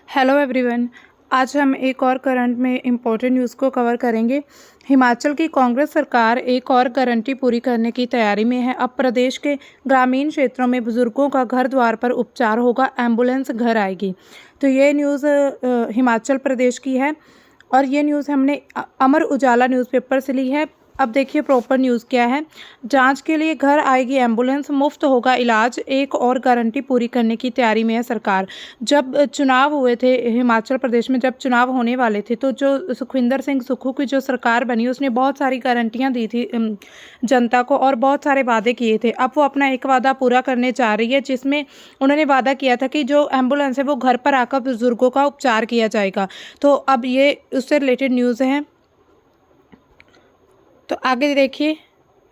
Hello everyone. आज हम एक और करंट में इम्पोर्टेंट न्यूज़ को कवर करेंगे। हिमाचल की कांग्रेस सरकार एक और गारंटी पूरी करने की तैयारी में है। अब प्रदेश के ग्रामीण क्षेत्रों में बुजुर्गों का घर द्वार पर उपचार होगा, एम्बुलेंस घर आएगी। तो ये न्यूज़ हिमाचल प्रदेश की है और ये न्यूज़ हमने अमर उजाला न्यूज़पेपर से ली है। अब देखिए प्रॉपर न्यूज़ क्या है। जांच के लिए घर आएगी एम्बुलेंस, मुफ्त होगा इलाज, एक और गारंटी पूरी करने की तैयारी में है सरकार। जब चुनाव हुए थे हिमाचल प्रदेश में, जब चुनाव होने वाले थे, तो जो सुखविंदर सिंह सुक्खू की जो सरकार बनी उसने बहुत सारी गारंटियां दी थी जनता को और बहुत सारे वादे किए थे। अब वो अपना एक वादा पूरा करने जा रही है, जिसमें उन्होंने वादा किया था कि जो एम्बुलेंस है वो घर पर आकर बुजुर्गों का उपचार किया जाएगा। तो अब ये उससे रिलेटेड न्यूज़ है। तो आगे देखिए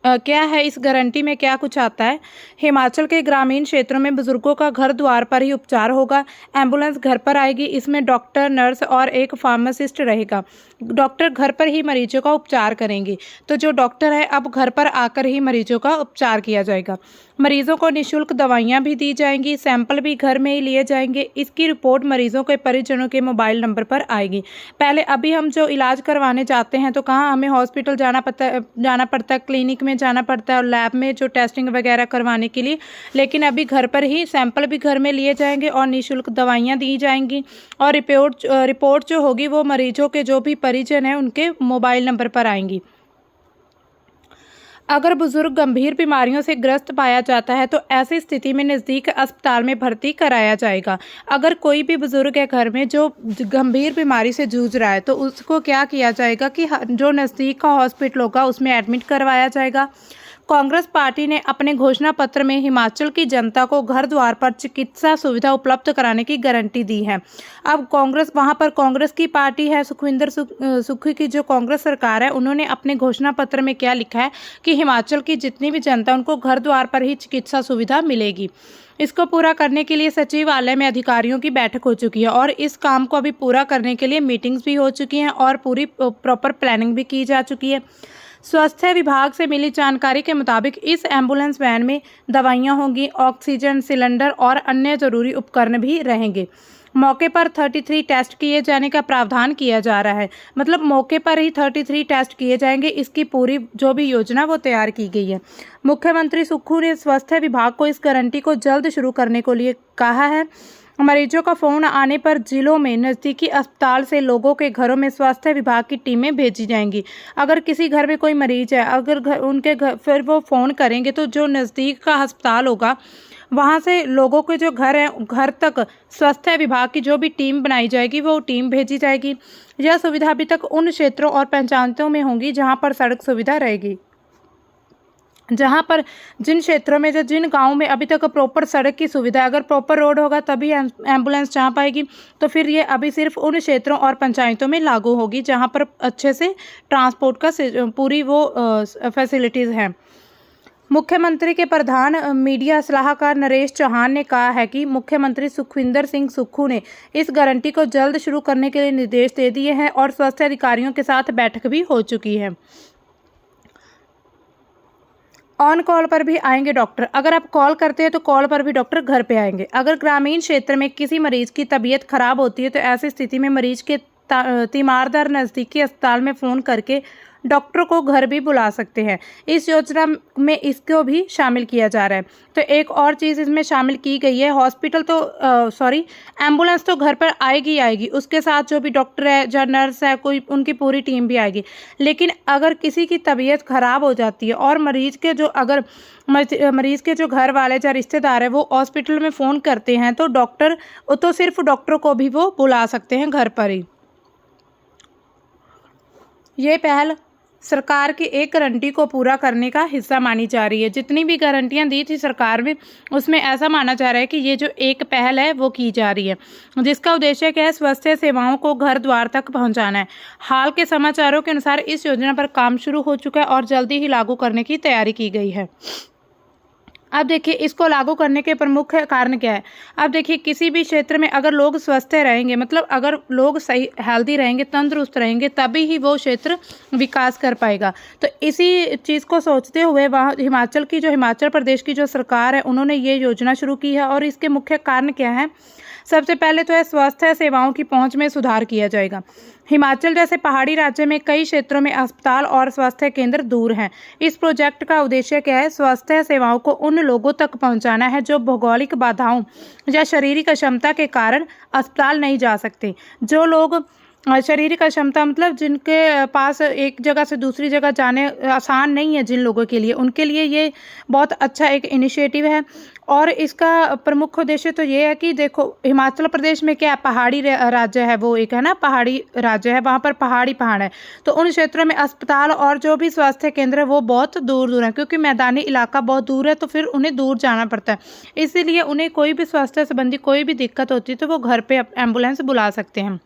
क्या है इस गारंटी में, क्या कुछ आता है। हिमाचल के ग्रामीण क्षेत्रों में बुजुर्गों का घर द्वार पर ही उपचार होगा, एम्बुलेंस घर पर आएगी। इसमें डॉक्टर, नर्स और एक फार्मासिस्ट रहेगा। डॉक्टर घर पर ही मरीजों का उपचार करेंगे। तो जो डॉक्टर है अब घर पर आकर ही मरीजों का उपचार किया जाएगा। मरीजों को निःशुल्क दवाइयां भी दी जाएंगी, सैंपल भी घर में ही लिए जाएंगे। इसकी रिपोर्ट मरीजों के परिजनों के मोबाइल नंबर पर आएगी। पहले अभी हम जो इलाज करवाने जाते हैं तो कहाँ हमें हॉस्पिटल जाना पड़ता है, क्लिनिक में जाना पड़ता है और लैब में जो टेस्टिंग वगैरह करवाने के लिए। लेकिन अभी घर पर ही सैंपल भी घर में लिए जाएंगे और निःशुल्क दवाइयाँ दी जाएंगी। और रिपोर्ट जो होगी वो मरीजों के जो भी परिजन हैं उनके मोबाइल नंबर पर आएंगी। अगर बुजुर्ग गंभीर बीमारियों से ग्रस्त पाया जाता है तो ऐसी स्थिति में नज़दीक अस्पताल में भर्ती कराया जाएगा। अगर कोई भी बुजुर्ग है घर में जो गंभीर बीमारी से जूझ रहा है तो उसको क्या किया जाएगा कि जो नज़दीक का हॉस्पिटल होगा उसमें एडमिट करवाया जाएगा। कांग्रेस पार्टी ने अपने घोषणा पत्र में हिमाचल की जनता को घर द्वार पर चिकित्सा सुविधा उपलब्ध कराने की गारंटी दी है। अब कांग्रेस की पार्टी है, सुखविंदर सुक्खू की जो कांग्रेस सरकार है, उन्होंने अपने घोषणा पत्र में क्या लिखा है कि हिमाचल की जितनी भी जनता उनको घर द्वार पर ही चिकित्सा सुविधा मिलेगी। इसको पूरा करने के लिए सचिवालय में अधिकारियों की बैठक हो चुकी है और इस काम को अभी पूरा करने के लिए मीटिंग्स भी हो चुकी हैं और पूरी प्रॉपर प्लानिंग भी की जा चुकी है। स्वास्थ्य विभाग से मिली जानकारी के मुताबिक इस एम्बुलेंस वैन में दवाइयां होंगी, ऑक्सीजन सिलेंडर और अन्य जरूरी उपकरण भी रहेंगे। मौके पर 33 टेस्ट किए जाने का प्रावधान किया जा रहा है। मतलब मौके पर ही 33 टेस्ट किए जाएंगे। इसकी पूरी जो भी योजना वो तैयार की गई है। मुख्यमंत्री सुक्खू ने स्वास्थ्य विभाग को इस गारंटी को जल्द शुरू करने को लिए कहा है। मरीजों का फोन आने पर जिलों में नज़दीकी अस्पताल से लोगों के घरों में स्वास्थ्य विभाग की टीमें भेजी जाएंगी। अगर किसी घर में कोई मरीज है, अगर उनके घर फिर वो फ़ोन करेंगे तो जो नज़दीक का अस्पताल होगा वहाँ से लोगों के जो घर हैं घर तक स्वास्थ्य विभाग की जो भी टीम बनाई जाएगी वो टीम भेजी जाएगी। यह सुविधा अभी तक उन क्षेत्रों और पंचायतों में होंगी जहाँ पर सड़क सुविधा रहेगी। जिन क्षेत्रों में जिन गांवों में अभी तक प्रॉपर सड़क की सुविधा है, अगर प्रॉपर रोड होगा तभी एम्बुलेंस जा पाएगी। तो फिर ये अभी सिर्फ उन क्षेत्रों और पंचायतों में लागू होगी जहां पर अच्छे से ट्रांसपोर्ट का पूरी वो फैसिलिटीज़ हैं। मुख्यमंत्री के प्रधान मीडिया सलाहकार नरेश चौहान ने कहा है कि मुख्यमंत्री सुखविंदर सिंह सुक्खू ने इस गारंटी को जल्द शुरू करने के लिए निर्देश दे दिए हैं और स्वास्थ्य अधिकारियों के साथ बैठक भी हो चुकी है। ऑन कॉल पर भी आएंगे डॉक्टर। अगर आप कॉल करते हैं तो कॉल पर भी डॉक्टर घर पे आएंगे। अगर ग्रामीण क्षेत्र में किसी मरीज की तबीयत खराब होती है तो ऐसी स्थिति में मरीज के तीमारदार नज़दीकी अस्पताल में फ़ोन करके डॉक्टर को घर भी बुला सकते हैं। इस योजना में इसको भी शामिल किया जा रहा है। तो एक और चीज़ इसमें शामिल की गई है, एम्बुलेंस तो घर पर आएगी आएगी, उसके साथ जो भी डॉक्टर है, जो नर्स है, कोई उनकी पूरी टीम भी आएगी। लेकिन अगर किसी की तबीयत खराब हो जाती है और मरीज के जो घर वाले या रिश्तेदार है वो हॉस्पिटल में फ़ोन करते हैं तो सिर्फ डॉक्टर को भी वो बुला सकते हैं घर पर ही। ये पहल सरकार की एक गारंटी को पूरा करने का हिस्सा मानी जा रही है। जितनी भी गारंटियां दी थी सरकार में उसमें ऐसा माना जा रहा है कि ये जो एक पहल है वो की जा रही है, जिसका उद्देश्य क्या है, स्वास्थ्य सेवाओं को घर द्वार तक पहुंचाना है। हाल के समाचारों के अनुसार इस योजना पर काम शुरू हो चुका है और जल्दी ही लागू करने की तैयारी की गई है। अब देखिए इसको लागू करने के प्रमुख कारण क्या है। अब देखिए किसी भी क्षेत्र में अगर लोग स्वस्थ रहेंगे, मतलब अगर लोग सही हेल्दी रहेंगे, तंदुरुस्त रहेंगे, तभी ही वो क्षेत्र विकास कर पाएगा। तो इसी चीज़ को सोचते हुए वहाँ हिमाचल प्रदेश की जो सरकार है उन्होंने ये योजना शुरू की है। और इसके मुख्य कारण क्या है, सबसे पहले तो है स्वास्थ्य सेवाओं की पहुंच में सुधार किया जाएगा। हिमाचल जैसे पहाड़ी राज्य में कई क्षेत्रों में अस्पताल और स्वास्थ्य केंद्र दूर हैं। इस प्रोजेक्ट का उद्देश्य क्या है? स्वास्थ्य सेवाओं को उन लोगों तक पहुंचाना है जो भौगोलिक बाधाओं या शारीरिक अक्षमता के कारण अस्पताल नहीं जा सकते। जो लोग शारीरिक अक्षमता मतलब जिनके पास एक जगह से दूसरी जगह जाने आसान नहीं है, जिन लोगों के लिए, उनके लिए ये बहुत अच्छा एक इनिशिएटिव है। और इसका प्रमुख उद्देश्य तो ये है कि देखो, हिमाचल प्रदेश में क्या है, पहाड़ी राज्य है, वो एक है ना, पहाड़ी राज्य है, वहाँ पर पहाड़ी पहाड़ है। तो उन क्षेत्रों में अस्पताल और जो भी स्वास्थ्य केंद्र है वो बहुत दूर दूर है, क्योंकि मैदानी इलाका बहुत दूर है, तो फिर उन्हें दूर जाना पड़ता है। इसीलिए उन्हें कोई भी स्वास्थ्य संबंधी कोई भी दिक्कत होती है तो वो घर पे एम्बुलेंस बुला सकते हैं।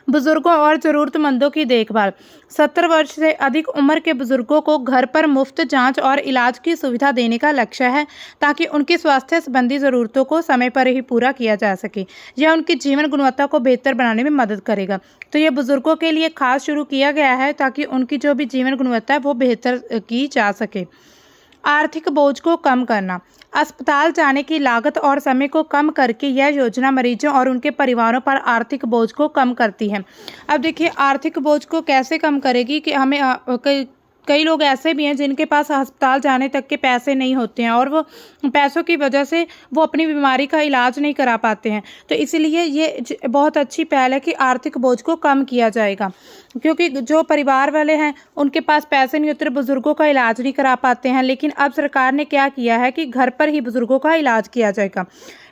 बुजुर्गों और ज़रूरतमंदों की देखभाल। 70 वर्ष से अधिक उम्र के बुजुर्गों को घर पर मुफ्त जांच और इलाज की सुविधा देने का लक्ष्य है, ताकि उनकी स्वास्थ्य संबंधी ज़रूरतों को समय पर ही पूरा किया जा सके। यह उनकी जीवन गुणवत्ता को बेहतर बनाने में मदद करेगा। तो ये बुजुर्गों के लिए खास शुरू किया गया है, ताकि उनकी जो भी जीवन गुणवत्ता है वो बेहतर की जा सके। आर्थिक बोझ को कम करना। अस्पताल जाने की लागत और समय को कम करके यह योजना मरीजों और उनके परिवारों पर आर्थिक बोझ को कम करती है। अब देखिए, आर्थिक बोझ को कैसे कम करेगी कि हमें कई लोग ऐसे भी हैं जिनके पास अस्पताल जाने तक के पैसे नहीं होते हैं, और वो पैसों की वजह से वो अपनी बीमारी का इलाज नहीं करा पाते हैं। तो इसलिए ये बहुत अच्छी पहल है कि आर्थिक बोझ को कम किया जाएगा, क्योंकि जो परिवार वाले हैं उनके पास पैसे नहीं होते, बुजुर्गों का इलाज नहीं करा पाते हैं। लेकिन अब सरकार ने क्या किया है कि घर पर ही बुजुर्गों का इलाज किया जाएगा।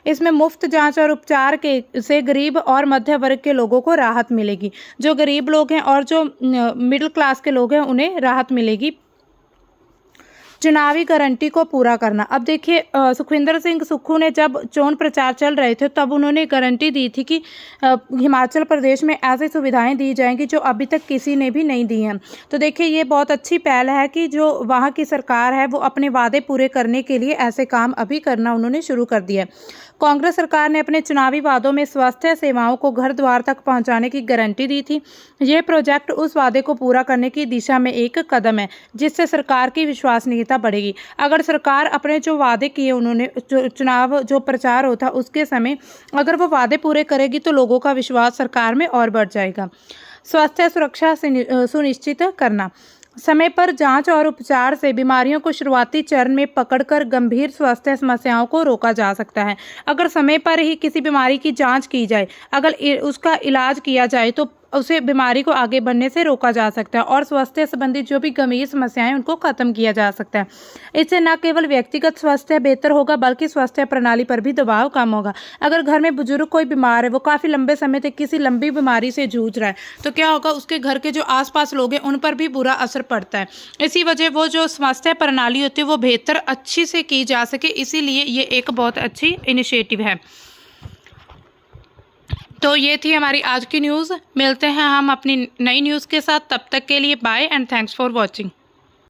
इसमें मुफ्त जांच और उपचार के से गरीब और मध्य वर्ग के लोगों को राहत मिलेगी। जो गरीब लोग हैं और जो मिडिल क्लास के लोग हैं उन्हें राहत मिलेगी। चुनावी गारंटी को पूरा करना। अब देखिए, सुखविंदर सिंह सुक्खू ने जब चोन प्रचार चल रहे थे तब उन्होंने गारंटी दी थी कि हिमाचल प्रदेश में ऐसी सुविधाएं दी जाएंगी जो अभी तक किसी ने भी नहीं दी हैं। तो देखिए, ये बहुत अच्छी पहल है कि जो वहाँ की सरकार है वो अपने वादे पूरे करने के लिए ऐसे काम अभी करना उन्होंने शुरू कर दिया है। कांग्रेस सरकार ने अपने चुनावी वादों में स्वास्थ्य सेवाओं को घर द्वार तक पहुंचाने की गारंटी दी थी। यह प्रोजेक्ट उस वादे को पूरा करने की दिशा में एक कदम है, जिससे सरकार की विश्वसनीयता बढ़ेगी। अगर सरकार अपने जो वादे किए, उन्होंने चुनाव जो प्रचार होता उसके समय अगर वो वादे पूरे करेगी तो लोगों का विश्वास सरकार में और बढ़ जाएगा। स्वास्थ्य सुरक्षा सुनिश्चित करना। समय पर जांच और उपचार से बीमारियों को शुरुआती चरण में पकड़कर गंभीर स्वास्थ्य समस्याओं को रोका जा सकता है। अगर समय पर ही किसी बीमारी की जांच की जाए, अगर उसका इलाज किया जाए तो उसे बीमारी को आगे बढ़ने से रोका जा सकता है और स्वास्थ्य संबंधी जो भी गंभीर समस्याएं उनको खत्म किया जा सकता है। इससे न केवल व्यक्तिगत स्वास्थ्य बेहतर होगा बल्कि स्वास्थ्य प्रणाली पर भी दबाव कम होगा। अगर घर में बुजुर्ग कोई बीमार है, वो काफ़ी लंबे समय तक किसी लंबी बीमारी से जूझ रहा है, तो क्या होगा, उसके घर के जो आसपास लोग हैं उन पर भी बुरा असर पड़ता है। इसी वजह वो जो स्वास्थ्य प्रणाली होती है वो बेहतर अच्छी से की जा सके, इसीलिए ये एक बहुत अच्छी इनिशिएटिव है। तो ये थी हमारी आज की न्यूज़। मिलते हैं हम अपनी नई न्यूज़ के साथ, तब तक के लिए bye and thanks for watching.